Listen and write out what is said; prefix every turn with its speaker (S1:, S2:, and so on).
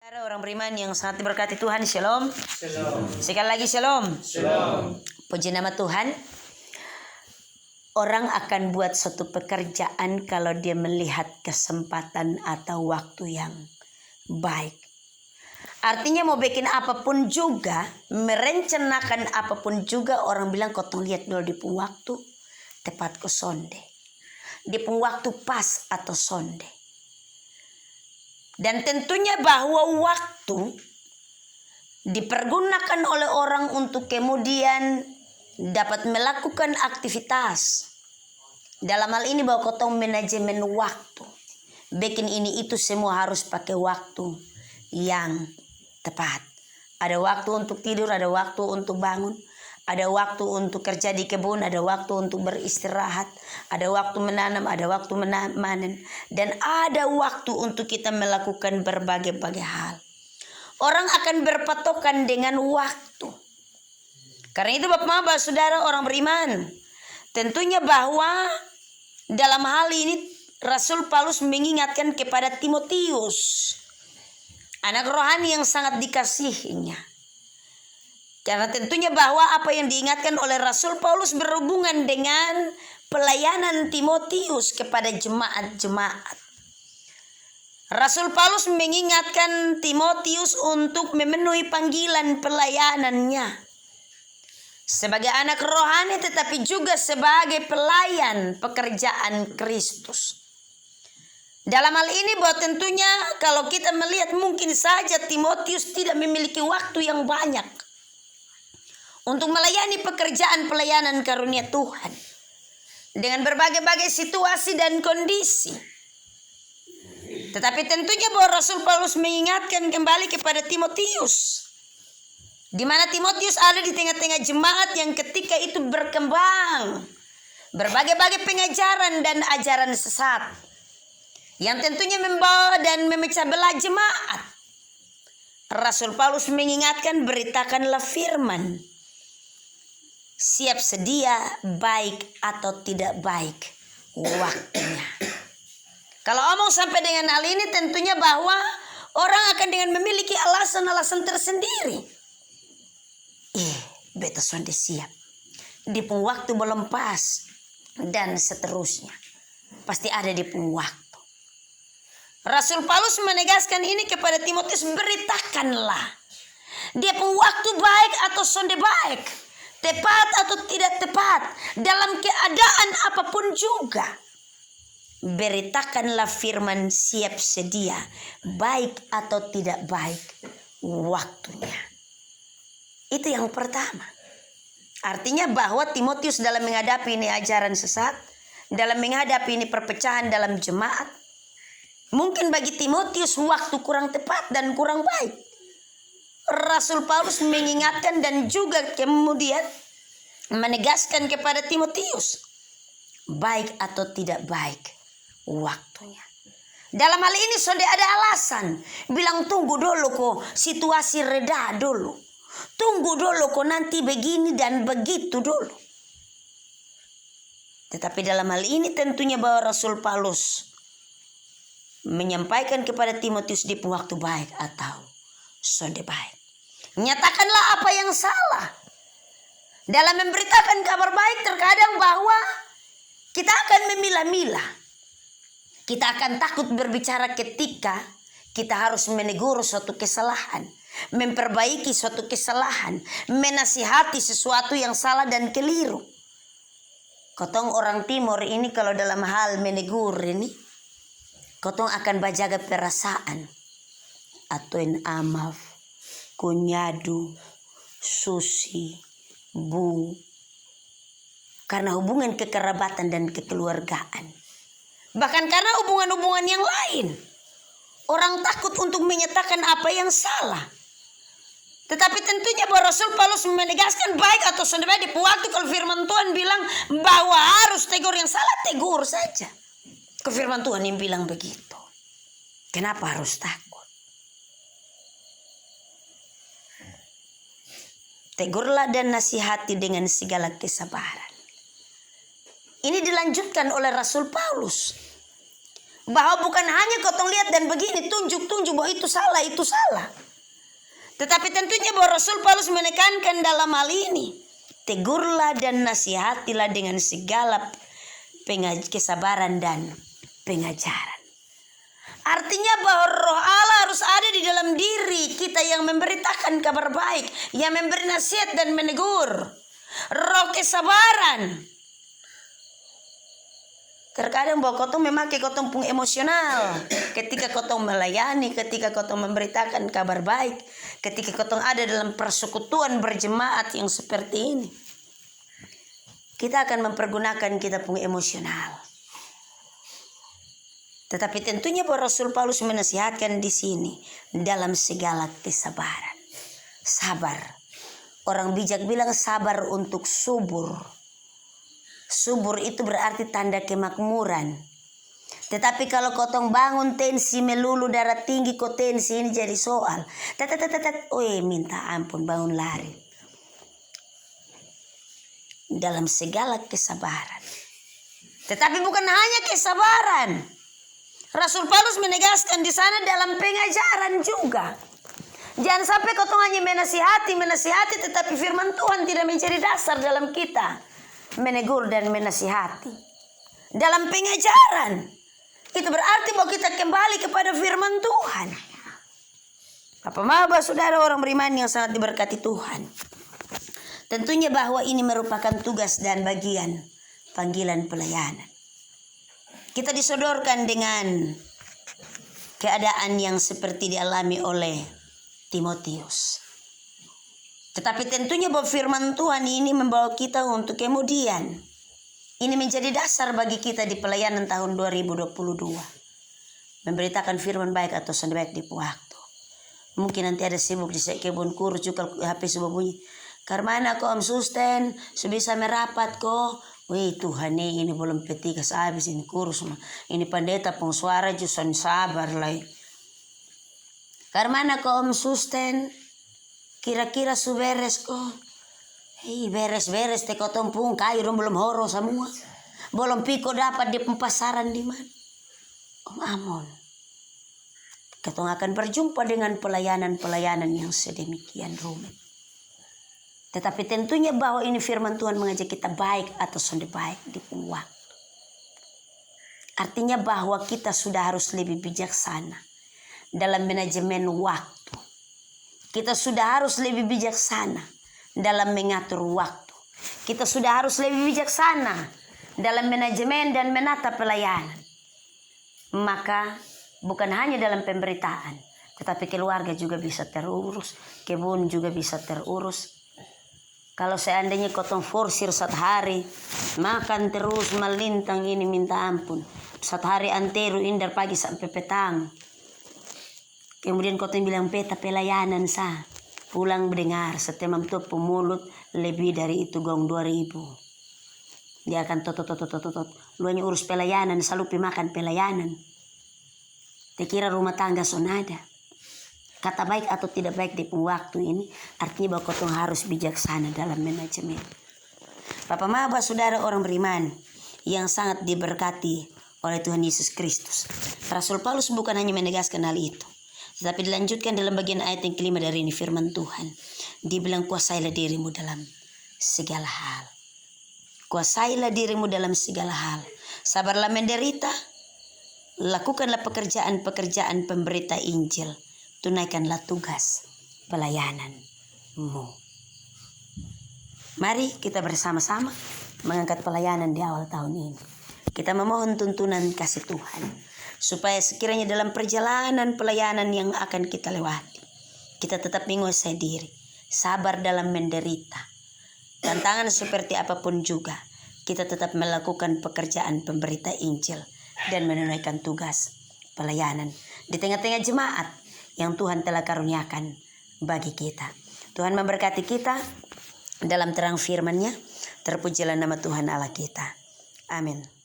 S1: Orang beriman yang sangat diberkati Tuhan, shalom.
S2: Shalom.
S1: Sekali lagi shalom.
S2: Shalom.
S1: Puji nama Tuhan. Orang akan buat suatu pekerjaan kalau dia melihat kesempatan atau waktu yang baik. Artinya mau bikin apapun juga, merencanakan apapun juga, orang bilang kau lihat dulu di waktu tepat ke sonde. Di waktu pas atau sonde. Dan tentunya bahwa waktu dipergunakan oleh orang untuk kemudian dapat melakukan aktivitas. Dalam hal ini bahwa kau manajemen waktu. Bikin ini itu semua harus pakai waktu yang tepat. Ada waktu untuk tidur, ada waktu untuk bangun. Ada waktu untuk kerja di kebun, ada waktu untuk beristirahat, ada waktu menanam, ada waktu memanen, dan ada waktu untuk kita melakukan berbagai-bagai hal. Orang akan berpatokan dengan waktu. Karena itu Bapak-Bapak, Saudara orang beriman, tentunya bahwa dalam hal ini Rasul Paulus mengingatkan kepada Timotius, anak rohani yang sangat dikasihinya. Karena tentunya bahwa apa yang diingatkan oleh Rasul Paulus berhubungan dengan pelayanan Timotius kepada jemaat-jemaat. Rasul Paulus mengingatkan Timotius untuk memenuhi panggilan pelayanannya. Sebagai anak rohani tetapi juga sebagai pelayan pekerjaan Kristus. Dalam hal ini bahwa tentunya kalau kita melihat mungkin saja Timotius tidak memiliki waktu yang banyak untuk melayani pekerjaan pelayanan karunia Tuhan dengan berbagai-bagai situasi dan kondisi. Tetapi tentunya bahwa Rasul Paulus mengingatkan kembali kepada Timotius, di mana Timotius ada di tengah-tengah jemaat yang ketika itu berkembang berbagai-bagai pengajaran dan ajaran sesat yang tentunya membawa dan memecah belah jemaat. Rasul Paulus mengingatkan, beritakanlah firman. Siap sedia baik atau tidak baik waktunya. Kalau omong sampai dengan hal ini tentunya bahwa orang akan dengan memiliki alasan-alasan tersendiri. Beta sonde siap. Di waktu belum pas dan seterusnya. Pasti ada di waktu. Rasul Paulus menegaskan ini kepada Timotius, beritakanlah. Dia waktu baik atau sonde baik. Tepat atau tidak tepat, dalam keadaan apapun juga, beritakanlah firman, siap sedia baik atau tidak baik waktunya. Itu yang pertama. Artinya bahwa Timotius dalam menghadapi ini ajaran sesat, dalam menghadapi ini perpecahan dalam jemaat, mungkin bagi Timotius waktu kurang tepat dan kurang baik. Rasul Paulus mengingatkan dan juga kemudian menegaskan kepada Timotius, baik atau tidak baik waktunya. Dalam hal ini sudah ada alasan, bilang tunggu dulu kok, situasi reda dulu, tunggu dulu kok, nanti begini dan begitu dulu. Tetapi dalam hal ini tentunya bahwa Rasul Paulus menyampaikan kepada Timotius di waktu baik atau sonde baik. Nyatakanlah apa yang salah. Dalam memberitakan kabar baik terkadang bahwa kita akan memilah-milah. Kita akan takut berbicara ketika kita harus menegur suatu kesalahan, memperbaiki suatu kesalahan, menasihati sesuatu yang salah dan keliru. Kotong orang timur ini kalau dalam hal menegur ini, kotong akan bajaga perasaan. Atuin amaf, kunyadu, susi, bu. Karena hubungan kekerabatan dan kekeluargaan. Bahkan karena hubungan-hubungan yang lain. Orang takut untuk menyatakan apa yang salah. Tetapi tentunya bahwa Rasul Paulus menegaskan baik atau sonde baik di waktu kalau firman Tuhan bilang bahwa harus tegur yang salah, tegur saja. Ke firman Tuhan yang bilang begitu. Kenapa harus takut? Tegurlah dan nasihati dengan segala kesabaran. Ini dilanjutkan oleh Rasul Paulus. Bahwa bukan hanya kotong lihat dan begini tunjuk-tunjuk bahwa itu salah, itu salah. Tetapi tentunya bahwa Rasul Paulus menekankan dalam hal ini, tegurlah dan nasihatilah dengan segala kesabaran dan pengajaran. Artinya bahwa roh Allah harus ada di dalam diri kita yang memberitakan kabar baik, yang memberi nasihat dan menegur. Roh kesabaran. Terkadang bahwa kotong memakai kotong pun emosional ketika kotong melayani, ketika kotong memberitakan kabar baik, ketika kotong ada dalam persekutuan berjemaat yang seperti ini. Kita akan mempergunakan kita pun emosional. Tetapi tentunya bahwa Rasul Paulus menasihatkan di sini dalam segala kesabaran. Sabar. Orang bijak bilang sabar untuk subur. Subur itu berarti tanda kemakmuran. Tetapi kalau kotong bangun tensi melulu darah tinggi, kok tensi ini jadi soal. Minta ampun, bangun lari. Dalam segala kesabaran. Tetapi bukan hanya kesabaran. Rasul Paulus menegaskan di sana dalam pengajaran juga. Jangan sampai kotong hanya menasihati, tetapi firman Tuhan tidak menjadi dasar dalam kita. Menegur dan menasihati dalam pengajaran, itu berarti bahwa kita kembali kepada firman Tuhan. Bapak Maba, saudara orang beriman yang sangat diberkati Tuhan, tentunya bahwa ini merupakan tugas dan bagian panggilan pelayanan. Kita disodorkan dengan keadaan yang seperti dialami oleh Timotius. Tetapi tentunya bahwa firman Tuhan ini membawa kita untuk kemudian. Ini menjadi dasar bagi kita di pelayanan tahun 2022. Memberitakan firman baik atau sandi baik di waktu. Mungkin nanti ada sibuk di kebun kurus juga HP subuh bunyi. Karmana ko am susten, sebisa merapat ko. Wih Tuhan ini belum petikas habis ini kurus. Ini pendeta pun suara juson sabar lah. Karmana ko am susten. Kira-kira su beres kok. Hei beres-beres te kotong pun kayu belum horo semua. Belum piko dapat di pasaran di mana. Om Amon. Kotong akan berjumpa dengan pelayanan-pelayanan yang sedemikian rumit. Tetapi tentunya bahwa ini firman Tuhan mengajak kita baik atau sonde baik di waktu. Artinya bahwa kita sudah harus lebih bijaksana dalam manajemen waktu. Kita sudah harus lebih bijaksana dalam mengatur waktu. Kita sudah harus lebih bijaksana dalam manajemen dan menata pelayanan. Maka bukan hanya dalam pemberitaan, tetapi keluarga juga bisa terurus, kebun juga bisa terurus. Kalau seandainya kotong forsir 1 hari, makan terus melintang ini minta ampun. 1 hari antero indar pagi sampai petang. Kemudian kotong bilang peta pelayanan sah. Pulang mendengar setemam tuh pemulut lebih dari itu gong 2000. Dia akan tot. Lu hanya urus pelayanan, selalu makan pelayanan. Dikira rumah tangga sonada. Kata baik atau tidak baik di waktu ini artinya bahwa kotong harus bijaksana dalam manajemen. Bapak Maba, saudara orang beriman yang sangat diberkati oleh Tuhan Yesus Kristus. Rasul Paulus bukan hanya menegaskan hal itu, tetapi dilanjutkan dalam bagian ayat yang kelima dari ini firman Tuhan. Dibilang kuasailah dirimu dalam segala hal. Kuasailah dirimu dalam segala hal. Sabarlah menderita. Lakukanlah pekerjaan-pekerjaan pemberita Injil. Tunaikanlah tugas pelayananmu. Mari kita bersama-sama mengangkat pelayanan di awal tahun ini. Kita memohon tuntunan kasih Tuhan, supaya sekiranya dalam perjalanan pelayanan yang akan kita lewati, kita tetap menguasai diri, sabar dalam menderita. Tantangan seperti apapun juga, kita tetap melakukan pekerjaan pemberita Injil dan menunaikan tugas pelayanan di tengah-tengah jemaat yang Tuhan telah karuniakan bagi kita. Tuhan memberkati kita dalam terang firman-Nya. Terpujilah nama Tuhan Allah kita. Amin.